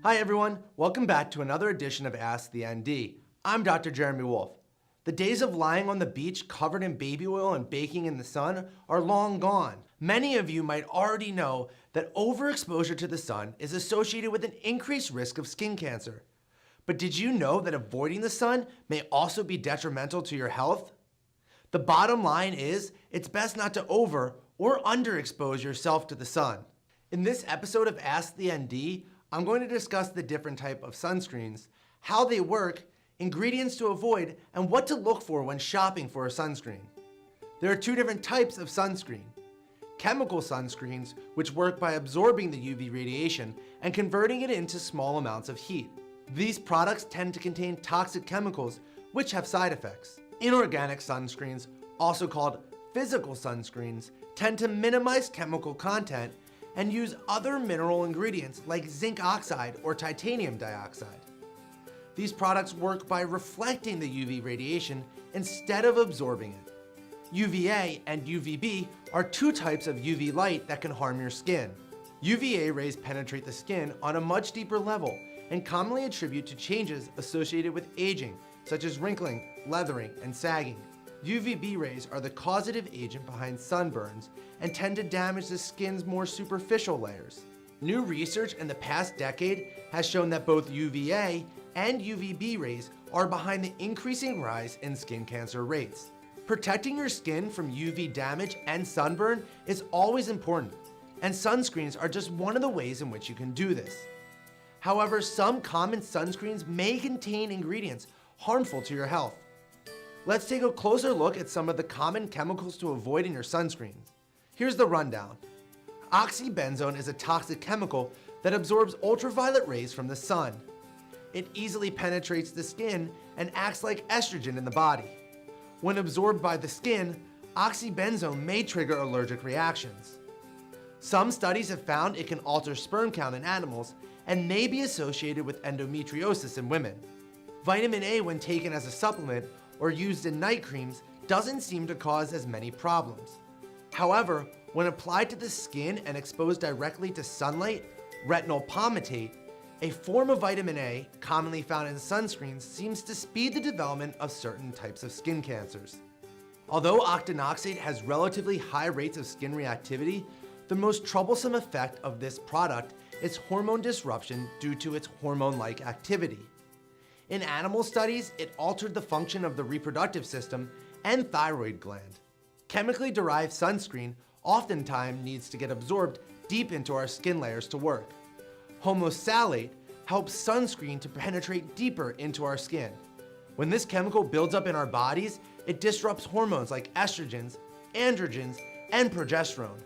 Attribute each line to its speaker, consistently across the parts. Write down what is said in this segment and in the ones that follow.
Speaker 1: Hi everyone, welcome back to another edition of Ask the ND. I'm Dr. Jeremy Wolf. The days of lying on the beach covered in baby oil and baking in the sun are long gone. Many of you might already know that overexposure to the sun is associated with an increased risk of skin cancer. But did you know that avoiding the sun may also be detrimental to your health? The bottom line is, it's best not to over or underexpose yourself to the sun. In this episode of Ask the ND, I'm going to discuss the different type of sunscreens, how they work, ingredients to avoid, and what to look for when shopping for a sunscreen. There are two different types of sunscreen. Chemical sunscreens, which work by absorbing the UV radiation and converting it into small amounts of heat. These products tend to contain toxic chemicals, which have side effects. Inorganic sunscreens, also called physical sunscreens, tend to minimize chemical content and use other mineral ingredients like zinc oxide or titanium dioxide. These products work by reflecting the UV radiation instead of absorbing it. UVA and UVB are two types of UV light that can harm your skin. UVA rays penetrate the skin on a much deeper level and commonly attribute to changes associated with aging, such as wrinkling, leathering, and sagging. UVB rays are the causative agent behind sunburns and tend to damage the skin's more superficial layers. New research in the past decade has shown that both UVA and UVB rays are behind the increasing rise in skin cancer rates. Protecting your skin from UV damage and sunburn is always important, and sunscreens are just one of the ways in which you can do this. However, some common sunscreens may contain ingredients harmful to your health. Let's take a closer look at some of the common chemicals to avoid in your sunscreens. Here's the rundown. Oxybenzone is a toxic chemical that absorbs ultraviolet rays from the sun. It easily penetrates the skin and acts like estrogen in the body. When absorbed by the skin, oxybenzone may trigger allergic reactions. Some studies have found it can alter sperm count in animals and may be associated with endometriosis in women. Vitamin A, when taken as a supplement or used in night creams, doesn't seem to cause as many problems. However, when applied to the skin and exposed directly to sunlight, retinol palmitate, a form of vitamin A commonly found in sunscreens, seems to speed the development of certain types of skin cancers. Although octinoxate has relatively high rates of skin reactivity, the most troublesome effect of this product is hormone disruption due to its hormone-like activity. In animal studies, it altered the function of the reproductive system and thyroid gland. Chemically derived sunscreen oftentimes needs to get absorbed deep into our skin layers to work. Homosali helps sunscreen to penetrate deeper into our skin. When this chemical builds up in our bodies, it disrupts hormones like estrogens, androgens, and progesterone.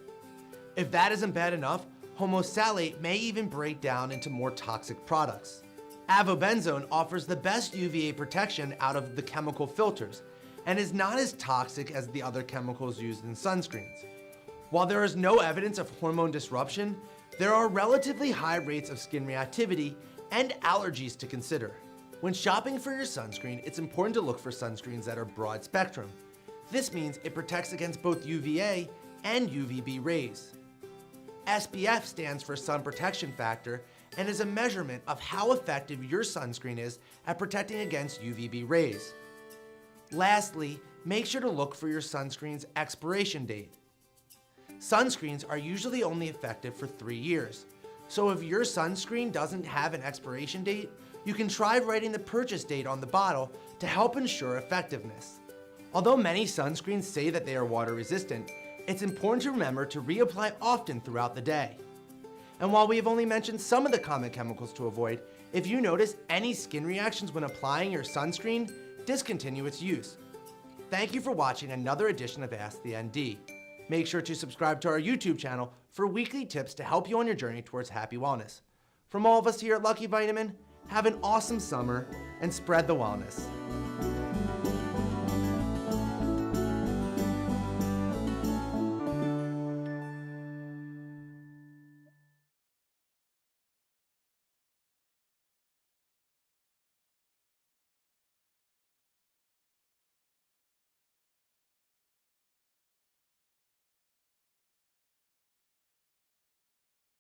Speaker 1: If that isn't bad enough, homosali may even break down into more toxic products. Avobenzone offers the best UVA protection out of the chemical filters and is not as toxic as the other chemicals used in sunscreens. While there is no evidence of hormone disruption, there are relatively high rates of skin reactivity and allergies to consider. When shopping for your sunscreen, it's important to look for sunscreens that are broad spectrum. This means it protects against both UVA and UVB rays. SPF stands for sun protection factor and is a measurement of how effective your sunscreen is at protecting against UVB rays. Lastly, make sure to look for your sunscreen's expiration date. Sunscreens are usually only effective for 3 years, so if your sunscreen doesn't have an expiration date, you can try writing the purchase date on the bottle to help ensure effectiveness. Although many sunscreens say that they are water resistant, it's important to remember to reapply often throughout the day. And while we have only mentioned some of the common chemicals to avoid, if you notice any skin reactions when applying your sunscreen, discontinue its use. Thank you for watching another edition of Ask the ND. Make sure to subscribe to our YouTube channel for weekly tips to help you on your journey towards happy wellness. From all of us here at Lucky Vitamin, have an awesome summer and spread the wellness.